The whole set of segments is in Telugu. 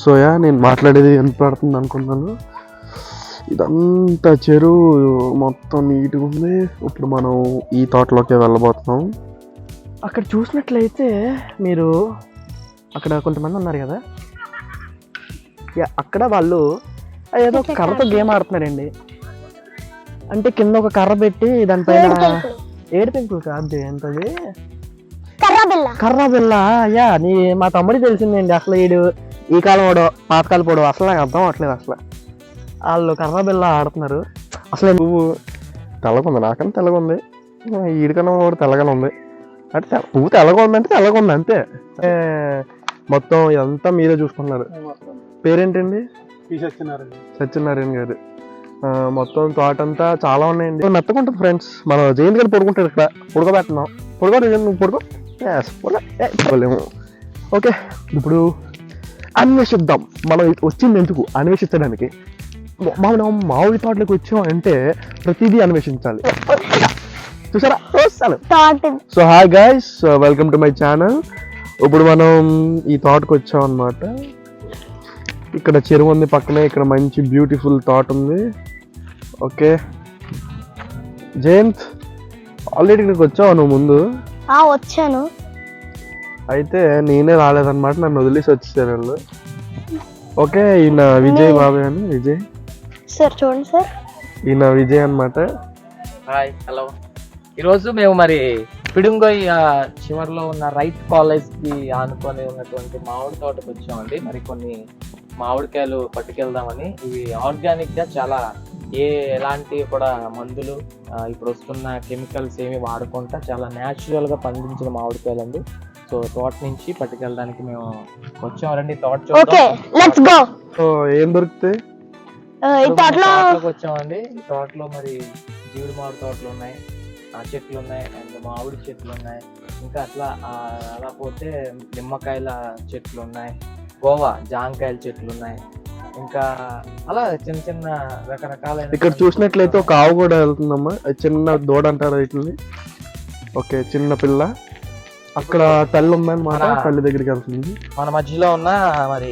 సోయా నేను మాట్లాడేది వినపడుతుంది అనుకున్నాను. ఇదంతా చెరువు మొత్తం నీట్గా ఉంది. ఇప్పుడు మనం ఈ తోటలోకి వెళ్ళబోతున్నాం. అక్కడ చూసినట్లయితే మీరు అక్కడ కొంతమంది ఉన్నారు కదా, అక్కడ వాళ్ళు ఏదో కర్రతో గేమ్ ఆడుతున్నారండి. అంటే కింద ఒక కర్ర పెట్టి దానిపైన ఏడు పెంకులు కాదు ఏంటది, కర్ర బిల్ల. అయ్యా మా తమ్ముడికి తెలిసిందండి. అసలు వీడు ఈ కాలం వాడు పాతకాలం పోడు, అసలు నాకు అర్థం అవట్లేదు. అసలు వాళ్ళు కర్ర బిల్ల ఆడుతున్నారు. అసలు నువ్వు తెల్లగుంది, నాకన్నా తెల్లగుంది, వీడికన్నా వాడు తెల్లగానే ఉంది. అంటే పువ్వు తెల్లగా ఉందంటే తెల్లగా ఉంది అంతే. మొత్తం ఇదంతా మీరే చూసుకున్నారు. పేరేంటండి? సత్యనారాయణ గారు. మొత్తం తోట అంతా చాలా ఉన్నాయండి. మెత్తకుంటుంది ఫ్రెండ్స్. మనం జయంత్ గారు పడుకుంటాడు ఇక్కడ, పడుకోబెట్టున్నాం. పడుకో పడుకోలేము. ఓకే, ఇప్పుడు అన్వేషిద్దాం. మనం వచ్చింది ఎందుకు? అన్వేషించడానికి. మనం మామిడి తోటలోకి వచ్చాం అంటే ప్రతిదీ అన్వేషించాలి. చూసారా? So hi guys, welcome to my channel. ఇప్పుడు మనం ఈ తోటకు వచ్చాం అన్నమాట. ఇక్కడ చెరువు ఉంది పక్కనే, ఇక్కడ మంచి బ్యూటిఫుల్ తోట ఉంది. ఓకే జయంత్, ఆల్రెడీ ఇక్కడికి వచ్చావు నువ్వు ముందు? వచ్చాను. అయితే నేనే రాలేదన్నమాట, నన్ను వదిలేసి వచ్చేసారు వాళ్ళు. ఓకే, ఈయన విజయ్ బాబాయ్ అని. విజయ్ సార్ చూడండి సార్, ఈయన విజయ్ అన్నమాట. Hi, hello. ఈరోజు మేము మరి పిడుంగొయ్ చివరిలో ఉన్న రైట్ కాలేజ్ కి ఆనుకొని ఉన్నటువంటి మామిడి తోటకు వచ్చామండి. మరి కొన్ని మామిడికాయలు పట్టుకెళ్దామని. ఇవి ఆర్గానిక్ గా, చాలా ఎలాంటి కూడా మందులు ఇప్పుడు వస్తున్న కెమికల్స్ ఏమి వాడకుండా చాలా న్యాచురల్ గా పండించిన మామిడికాయలు అండి. సో తోట నుంచి పట్టుకెళ్ళడానికి మేము వచ్చామండి. తోట చూద్దాం. సో ఏం దొరుకుతాయి? తోటలోకి వచ్చామండి. ఈ తోటలో మరి జీవుడు మామిడి తోటలు ఉన్నాయి, చెట్లు ఉన్నాయి, అండ్ మామిడి చెట్లు ఉన్నాయి. ఇంకా అలా పోతే నిమ్మకాయల చెట్లు ఉన్నాయి, గోవా జాంకాయల చెట్లు ఉన్నాయి. ఇంకా అలా చిన్న చిన్న రకరకాలైన. ఇక్కడ చూసినట్లయితే ఒక ఆవు కూడా వెళ్తుందమ్మా. చిన్న దూడ అంటారు వీటిని. ఓకే, చిన్న పిల్ల. అక్కడ తల్లి ఉందన్నమాట, తల్లి దగ్గరికి వెళ్తుంది. మన మధ్యలో ఉన్న మరి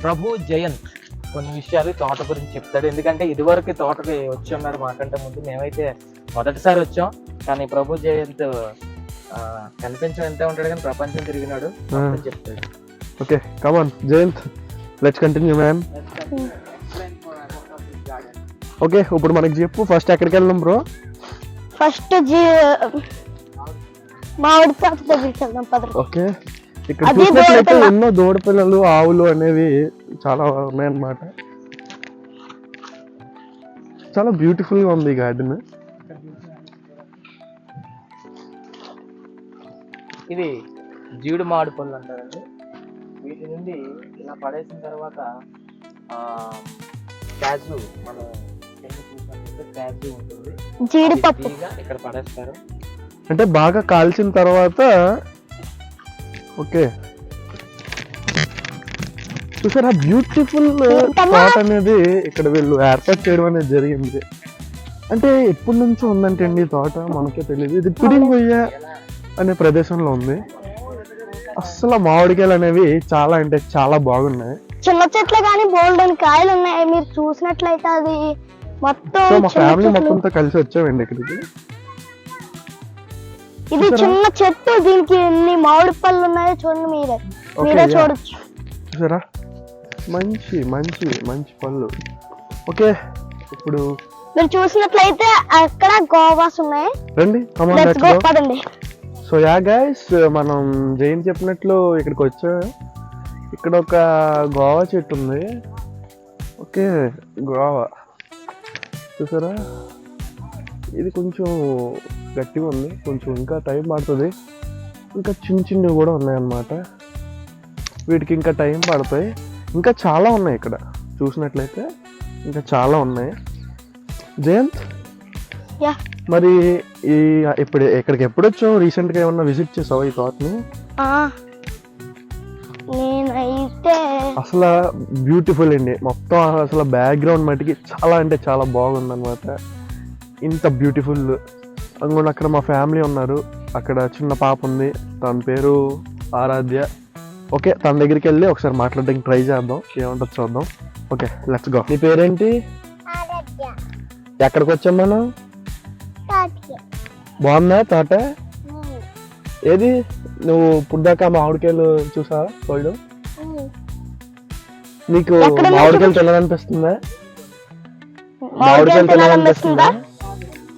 ప్రభు జయంత్ కొన్ని విషయాలు తోట గురించి చెప్తాడు. ఎందుకంటే ఇదివరకు తోటకి వచ్చి ఉన్నారు మాకంటే ముందు. మేమైతే మొదటిసారి వచ్చాం, కానీ ప్రభు జయంత్ కనిపించడం ఎంత ఉంటాడు కానీ ప్రపంచం తిరిగినాడు, చెప్తాడు. Okay come on Jayant, let's continue man. Okay, ఇప్పుడు మనకి చెప్పు, ఫస్ట్ ఎక్కడికి వెళ్దాం బ్రో? ఫస్ట్ మామిడి తోట దగ్గరికి వెళ్దాం పద. ఓకే, ఇక్కడ చూసినట్లయితే ఎన్నో దూడ పిల్లలు, ఆవులు అనేవి చాలా ఉన్నాయన్నమాట. చాలా బ్యూటిఫుల్ గా ఉంది ఈ గార్డెన్. ఇది జీవుడు మామిడి పళ్ళు అంటారండి. వీటి నుండి ఇలా పడేసిన తర్వాత క్యాజు, మనం క్యాజు ఉంటుంది, జీడిపప్పు ఇక్కడ పడేస్తారు. అంటే బాగా కాల్చిన తర్వాత. ఓకే, చూసారా బ్యూటిఫుల్ తోట అనేది ఇక్కడ వీళ్ళు ఏర్పాటు చేయడం అనేది జరిగింది. అంటే ఎప్పటి నుంచో ఉందంటే అండి తోట, మనకే తెలియదు. ఇది పిడుంగొయ్య అనే ప్రదేశంలో ఉంది. అసలు మామిడికాయలు అనేవి చాలా అంటే చాలా బాగున్నాయి. చిన్న చెట్లు కానీ బోల్డ్ అని కాయలు ఉన్నాయి. మీరు చూసినట్లయితే అది మొత్తం. సో మా ఫ్యామిలీ మొత్తంతో కలిసి వచ్చామండి ఇక్కడికి. ఇది చిన్న చెట్టు, దీనికి ఎన్ని మామిడి పళ్ళు ఉన్నాయో చూడండి, మీరే చూడొచ్చు. చూసారా, మంచి మంచి మంచి పళ్ళు. ఓకే, ఇప్పుడు మీరు చూసినట్లయితే అక్కడ గోవాస్ ఉన్నాయి. రండి, పదండి. సో యా గైస్, మనం జైన్ చెప్పినట్లు ఇక్కడికి వచ్చా. ఇక్కడ ఒక గోవా చెట్టు ఉంది. ఓకే, గోవా చూసారా, ఇది కొంచెం గట్టిగా ఉంది, కొంచెం ఇంకా టైం పడుతుంది. ఇంకా చిన్న చిన్నవి కూడా ఉన్నాయన్నమాట, వీటికి ఇంకా టైం పడతాయి. ఇంకా చాలా ఉన్నాయి ఇక్కడ చూసినట్లయితే, ఇంకా చాలా ఉన్నాయి. జయంత్, మరి ఈ ఇక్కడికి ఎప్పుడు వచ్చావు? రీసెంట్ గా ఏమన్నా విజిట్ చేసావా ఈ తోటని? నేనైతే అసలు బ్యూటిఫుల్ అండి మొత్తం. అసలు బ్యాక్గ్రౌండ్ మటుకి చాలా అంటే చాలా బాగుంది అనమాట. ఇంత బ్యూటిఫుల్. అక్కడ మా ఫ్యామిలీ ఉన్నారు. అక్కడ చిన్న పాప ఉంది, తన పేరు ఆరాధ్య. ఓకే, తన దగ్గరికి వెళ్ళి ఒకసారి మాట్లాడడానికి ట్రై చేద్దాం, ఏమంటుంది చూద్దాం. Okay, let's go. నీ పేరేంటి? ఎక్కడికి వచ్చాం మనం? బాగుందా తోట? ఏది నువ్వు పుడ్డాక మామిడికాయలు చూసావా కోయడం? నీకు మామిడికాయలు తినాలనిపిస్తుందా? మామిడికాయలు తినాలనిపిస్తుందా?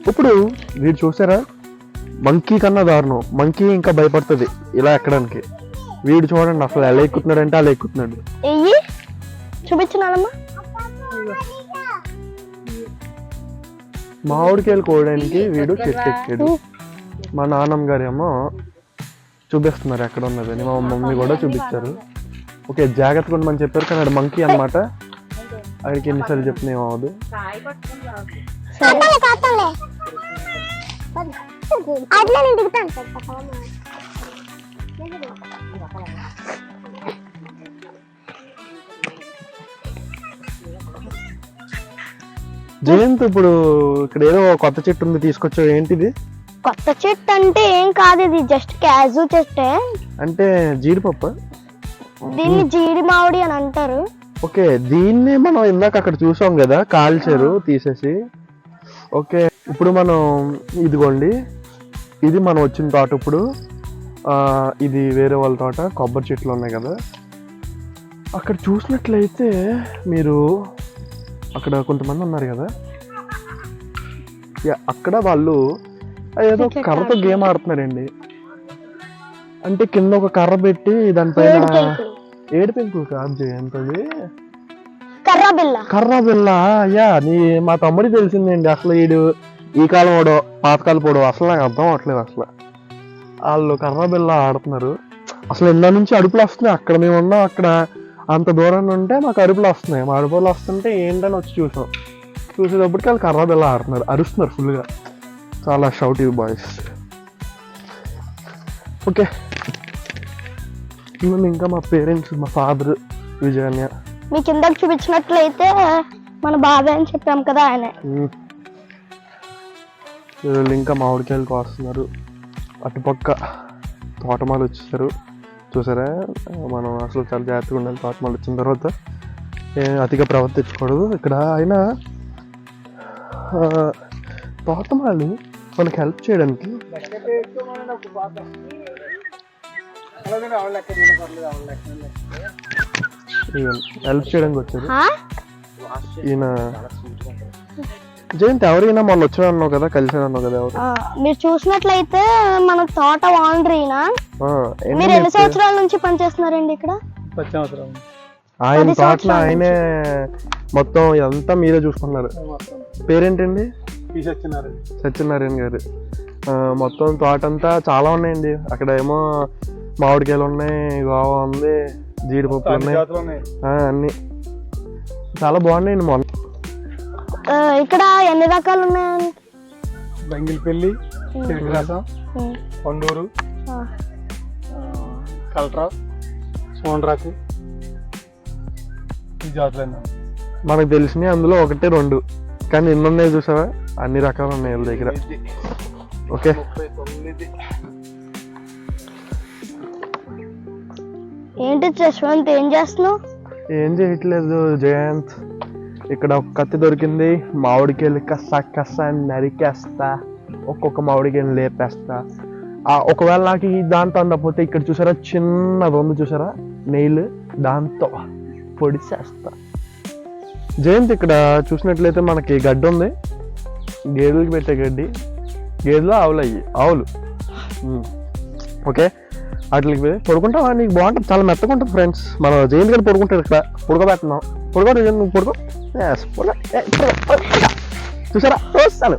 ఇప్పుడు వీడు చూసారా, మంకీ కన్నా దారుణం. మంకీ ఇంకా భయపడుతుంది ఇలా ఎక్కడానికి. వీడు చూడండి అసలు ఎలా ఎక్కుతున్నాడంటే అలా ఎక్కుతున్నాడు. చూపించినానమ్మా. మామిడికాయలు కోయడానికి వీడు చెట్టు ఎక్కాడు. మా నాన్నమ్మ గారు ఏమో చూపిస్తున్నారు ఎక్కడ ఉన్నదని, మా మమ్మీ కూడా చూపించారు. ఓకే, జాగ్రత్తగా ఉండమని చెప్పారు, కానీ అది మంకీ అనమాట. ఆయనకి ఎన్నిసార్లు చెప్పినా ఏమవదు. జయంత్, ఇప్పుడు ఇక్కడ ఏదో కొత్త చెట్టు ఉంది తీసుకొచ్చావు, ఏంటిది? కొత్త చెట్టు అంటే ఏం కాదు, ఇది జస్ట్ క్యాజు చెట్టే. అంటే జీడిపప్పు? దీన్ని జీడి మామిడి అని అంటారు. ఓకే, దీన్ని మనం ఇందాక అక్కడ చూసాం కదా, కాల్చారు తీసేసి. ఓకే, ఇప్పుడు మనం ఇదిగోండి, ఇది మనం వచ్చిన తోట. ఇప్పుడు ఇది వేరే వాళ్ళ తోట, కొబ్బరి చెట్లు ఉన్నాయి కదా. అక్కడ చూసినట్లయితే మీరు అక్కడ కొంతమంది ఉన్నారు కదా, అక్కడ వాళ్ళు ఏదో కర్రతో గేమ్ ఆడుతున్నారండి. అంటే కింద ఒక కర్ర పెట్టి దానిపైన ఏడు పెంకులు కాదు జయంతది, కర్ర బిల్ల. అయ్యా మా తమ్ముడికి తెలిసిందండి. అసలు వీడు ఈ కాలం వాడు పాతకాలం పోడు, అసలు నాకు అర్థం అవట్లేదు. అసలు వాళ్ళు కర్ర బిల్ల ఆడుతున్నారు. అసలు ఇందా నుంచి అడుపులు వస్తున్నాయి. అక్కడ మేము ఉన్నాం, అక్కడ అంత దూరం ఉంటే మాకు అరుపులు వస్తున్నాయి. మా అరుపులు వస్తుంటే ఏంటని వచ్చి చూసాం. చూసేటప్పటికి వాళ్ళు కర్ర బిల్ల ఆడుతున్నారు, అరుస్తున్నారు ఫుల్గా. చాలా షౌటివ్ బాయ్స్. ఓకే, ఇంకా మా పేరెంట్స్, మా ఫాదర్ విజయన్య. మీ కిందకి చూపించినట్లయితే మన బాబాయ్ అని చెప్పాం కదా, ఆయన. ఇంకా మామిడికాయలు కోస్తున్నారు. అటుపక్క తోటమాలు వచ్చేసారు, చూసారా? మనం అసలు చాలా జాగ్రత్తగా ఉండాలి. తోటమాలు వచ్చిన తర్వాత అతిగా ప్రవర్తించకూడదు. ఇక్కడ అయినా తోటమాలు మనకి హెల్ప్ చేయడానికి వచ్చారు. ఈయన జయంత్ ఎవరైనా మొన్న వచ్చా అన్నావు కదా, కలిసి అన్నావు కదా. ఎవరు మీరు చూసినట్లయితే మన తోట ఓనర్ ఈయన. మీరు ఎన్ని సంవత్సరాల నుంచి పనిచేస్తున్నారండి ఇక్కడ? 10 సంవత్సరాలు. ఆయన తోటలో ఆయనే మొత్తం ఇదంతా మీరే చూసుకున్నారు. పేరేంటండి? సత్యనారాయణ గారు. మొత్తం తోట అంతా చాలా ఉన్నాయండి. అక్కడ ఏమో మామిడికాయలు ఉన్నాయి, గోవా ఉంది, జీడిపప్పులు ఉన్నాయి, అన్ని చాలా బాగున్నాయండి. మొన్న ఇక్కడ ఎన్ని రకాలు ఉన్నాయండి? బంగిల్పల్లి, చెరుకురసం, పండూరు, కల్ట్రా, సోన్రాకు, ఈ జాతులు మనకు తెలిసినవి అందులో 1, 2, కానీ ఎన్ని ఉన్నాయి చూసావా? అన్ని రకాలు ఉన్నాయి వాళ్ళ దగ్గర. ఓకే, ఏంటి యశ్వంత్, ఏం చేస్తున్నావు? ఏం చేయట్లేదు జయంత్. ఇక్కడ ఒక కత్తి దొరికింది. మామిడికాయలు కస నరికేస్తా, ఒక్కొక్క మామిడికాయలు లేపేస్తా. ఒకవేళ నాకు దాంతో అందకపోతే ఇక్కడ చూసారా, చిన్నది ఉంది చూసారా, నెయిల్, దాంతో పొడిచేస్తా. జయంత్, ఇక్కడ చూసినట్లయితే మనకి గడ్డి ఉంది, గేదెలకి పెట్టే గడ్డి. గేదెలు ఆవులు. ఓకే, వాటికి పడుకుంటావా? నీకు బాగుంటుంది, చాలా మెత్తగా ఉంటుంది ఫ్రెండ్స్. మనం జయంత్ గారు పడుకుంటాడు ఇక్కడ, పడుకోబెడుతున్నాం. నువ్వు పడుకో. చూసారా, చూస్తాను.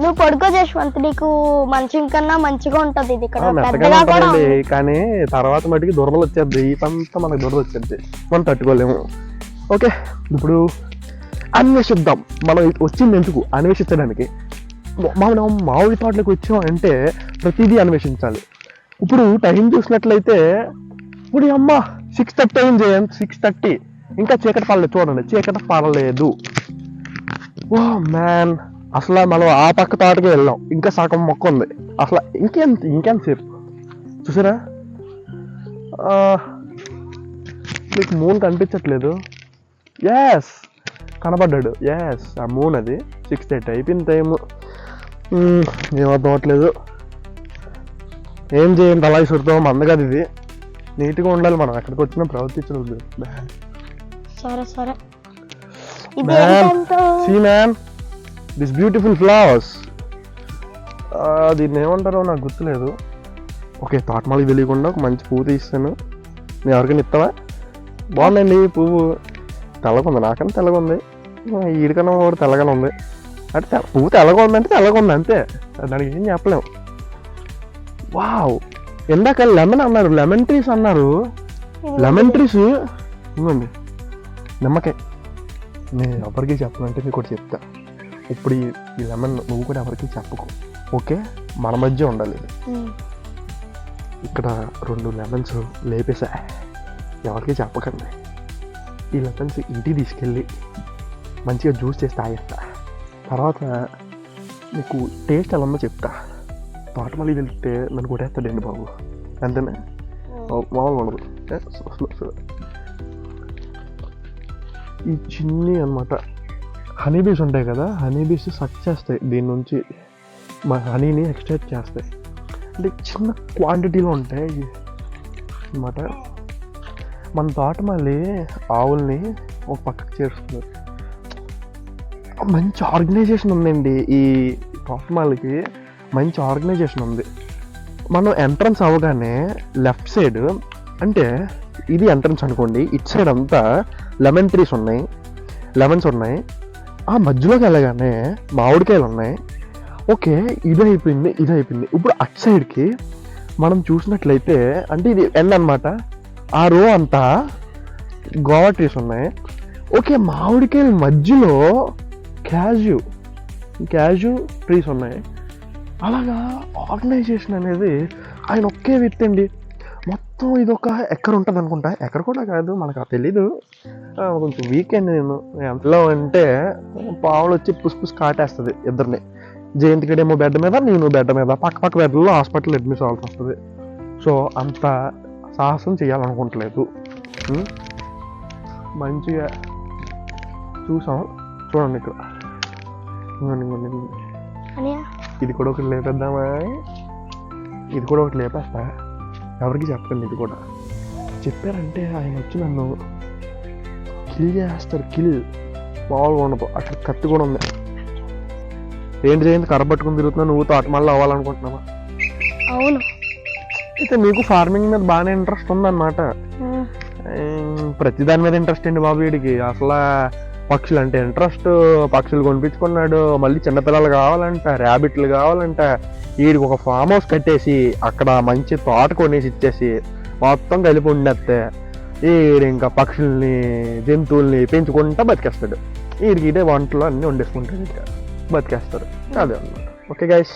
నువ్వు పడుకో యశ్వంత్, నీకు మంచం కన్నా మంచిగా ఉంటది ఇది. ఇక్కడ మెత్తగా ఉంటుందండి, కానీ తర్వాత మటుకి దురదలు వచ్చేది. ఈ పంత మనకు దురద వచ్చేది, మనం తట్టుకోలేము. ఓకే, ఇప్పుడు అన్వేషిద్దాం. మనం వచ్చింది ఎందుకు? అన్వేషించడానికి. మనం మామిడి తోటలోకి వచ్చాం అంటే ప్రతిదీ అన్వేషించాలి. ఇప్పుడు టైం చూసినట్లయితే ఇప్పుడు అమ్మ 6:30 అయింది జయంత్, 6:30. ఇంకా చీకటి పడలేదు, చూడండి, చీకటి పడలేదు. ఓ మ్యాన్, అసలు మనం ఆ పక్క తోటకి వెళ్ళాం, ఇంకా సగం మొక్క ఉంది. అసలు ఇంకెంతసేపు? చూసారా? మీకు మూన్ కనిపించట్లేదు. ఎస్, కనపడ్డాడు. ఎస్, ఆ మూన్ అది. 6:30 అయిపోయింది టైము. ఏమర్థం అవ్వట్లేదు. ఏం చేయండి అలాగే చూడతాం. మంద కదా ఇది, నీట్గా ఉండాలి. మనం ఎక్కడికి వచ్చినా ప్రవర్తించలేదు. సరే సరే. ఇది మ్యామ్, ఎంత? See ma'am, this beautiful flowers. దీన్ని ఏమంటారో నాకు గుర్తులేదు. ఓకే, తోటమాలకి తెలియకుండా ఒక మంచి పువ్వు తీస్తాను. నేను ఎవరికైనా ఇస్తావా? బాగుందండి పువ్వు. తెల్లగా ఉంది, నాకన్నా తెల్లగా ఉంది. ఈడికన్నా కూడా తెల్లగానే ఉంది. అంటే పువ్వు తెల్లగా ఉందంటే తెల్లగా ఉంది అంతే, దానికి ఏం చెప్పలేము. వావ్, ఇందాక లెమన్ అన్నారు, లెమన్ ట్రీస్ అన్నారు. లెమన్ ట్రీస్ ఇవ్వండి. నిమ్మకాయ. నేను ఎవరికి చెప్పాలంటే మీకు ఒకటి చెప్తా. ఇప్పుడు ఈ లెమన్ నువ్వు కూడా ఎవరికి చెప్పకు, ఓకే? మన మధ్య ఉండాలి ఇది. ఇక్కడ 2 లెమన్స్ లేపేసా, ఎవరికి చెప్పకండి. ఈ లెమన్స్ ఇంటికి తీసుకెళ్ళి మంచిగా జ్యూస్ చేసి తాగేస్తా. తర్వాత నీకు టేస్ట్ ఎలా ఉందో చెప్తా. తోటమాలి వెళ్తే నన్ను కొట్టేస్తాడండి బాబు, అంతేనా? మామూలు ఉండదు. ఈ చిన్ని అనమాట హనీబీస్ ఉంటాయి కదా, హనీబీస్ సక్ చేస్తాయి దీని నుంచి, మా హనీని ఎక్స్ట్రాక్ట్ చేస్తాయి. అంటే చిన్న క్వాంటిటీలో ఉంటాయి అన్నమాట. మన తోటమాలి ఆవుల్ని ఒక పక్కకు చేరుస్తున్నారు. మంచి ఆర్గనైజేషన్ ఉందండి ఈ తోటమాలికి, మంచి ఆర్గనైజేషన్ ఉంది. మనం ఎంట్రన్స్ అవ్వగానే లెఫ్ట్ సైడ్, అంటే ఇది ఎంట్రన్స్ అనుకోండి, ఇటు సైడ్ అంతా లెమన్ ట్రీస్ ఉన్నాయి, లెమన్స్ ఉన్నాయి. ఆ మధ్యలోకి వెళ్ళగానే మామిడికాయలు ఉన్నాయి. ఓకే, ఇది అయిపోయింది. ఇప్పుడు అటు సైడ్కి మనం చూసినట్లయితే, అంటే ఇది ఎండ్ అనమాట, ఆ రో అంతా గోవా ట్రీస్ ఉన్నాయి. ఓకే, మామిడికాయల మధ్యలో క్యాజు ట్రీస్ ఉన్నాయి. అలాగా ఆర్గనైజేషన్ అనేది ఆయన ఒకే వ్యక్తి అండి. మొత్తం ఇది ఒక ఎకర్ ఉంటుంది అనుకుంటా, ఎకర్ కూడా కాదు, మనకు తెలీదు. కొంచెం వీకెండ్ నేను ఎంతలో అంటే పావులు వచ్చి పుస్ కాటేస్తుంది ఇద్దరిని. జయంతికడేమో బెడ్ మీద, నేను బెడ్ మీద, పక్క బెడ్లో హాస్పిటల్ అడ్మిట్ అవ్వాల్సి వస్తుంది. సో అంత సాహసం చేయాలనుకుంటలేదు. మంచిగా చూసాం. చూడండి ఇక్కడ, ఇది కూడా ఒకటి లేపేద్దామా? ఇది కూడా ఒకటి లేపేస్తా, ఎవరికి చెప్పండి. ఇది కూడా చెప్పారంటే ఆయన వచ్చి నన్ను కిల్ చేస్తారు. మామూలుగా ఉండదు. అక్కడ కత్తి కూడా ఉంది. ఏంటి చేయండి, కర్ర పట్టుకుని తిరుగుతున్నా, నువ్వు తోటమాలలో అవ్వాలనుకుంటున్నావా? అవును. అయితే మీకు ఫార్మింగ్ మీద బాగానే ఇంట్రెస్ట్ ఉందన్నమాట. ప్రతి దాని మీద ఇంట్రెస్ట్ అండి బాబు వీడికి. అసలు పక్షులు అంటే ఇంట్రెస్ట్, పక్షులు కొనిపించుకున్నాడు. మళ్ళీ చిన్నపిల్లలు కావాలంట, ర్యాబిట్లు కావాలంట. వీడికి ఒక ఫామ్ హౌస్ కట్టేసి అక్కడ మంచి తోట కొనేసి ఇచ్చేసి మొత్తం కలిపి ఉండేస్తే వీడు ఇంకా పక్షుల్ని, జంతువుల్ని పెంచుకుంటా బతికేస్తాడు. వీడికి ఇదే వంటలు అన్నీ వండేసుకుంటాడు, ఇంకా బతికేస్తారు. అదే అన్నమాట. ఓకే గైస్,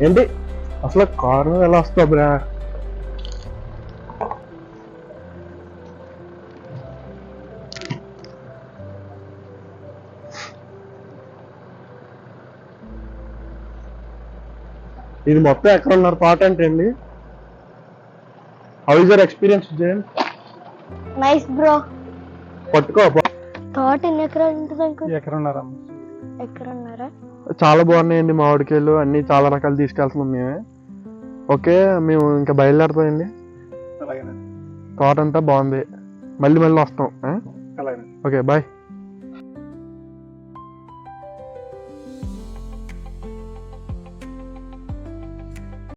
ఏంటి అసలు కారు ఎలా వస్తా బ్రా? ఇది మొత్తం ఎక్కడ ఉన్నారు పాట అంటే అండి? How is your experience Jayan? Nice bro. పట్టుకో. తోట ఎన్ని ఎకరాలు ఉంటుంది అంకుల్? ఎకరన్నారా? చాలా బాగున్నాయండి మామిడికాయలు, అన్ని చాలా రకాలు తీసుకెళ్తున్నాం మేమే. ఓకే, మేము ఇంకా బయలుదేరుతామండి. తోట అంతా బాగుంది, మళ్ళీ వస్తాం. Okay, bye.